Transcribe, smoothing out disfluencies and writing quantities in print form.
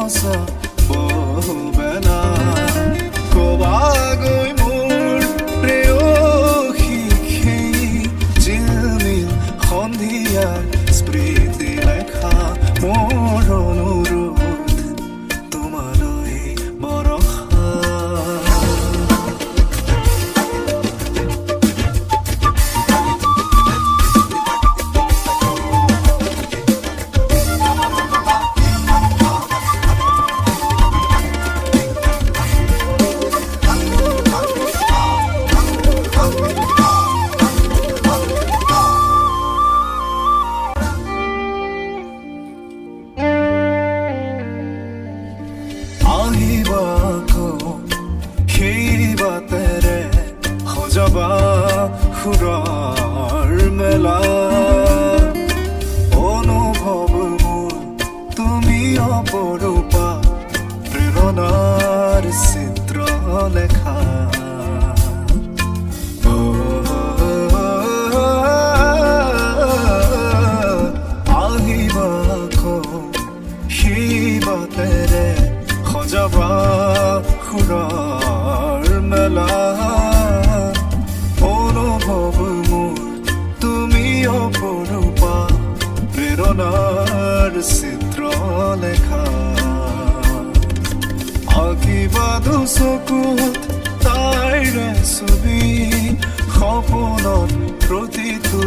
সঁচা বহুবেলা কবাগৈ মোৰ প্ৰেয়সী সেই জিলমিল সন্ধিয়াৰ স্মৃতি লেখা মোৰ অনুৰোধ তোমালৈ বৰষা বাতেৰে সজাবা সুৰৰ মেলা অনুভৱ মোৰ তুমি অপৰূপা প্ৰেৰণাৰ চিত্ৰ লেখা আহিবা সেই বাতেৰে সজাবা সুৰৰ মেলা অনুভৱ মোৰ তুমি অপৰূপা প্ৰেৰণাৰ চিত্ৰ লেখা আঁকিবা দুচকুত তাইৰে ছবি সপোনত প্ৰতিটো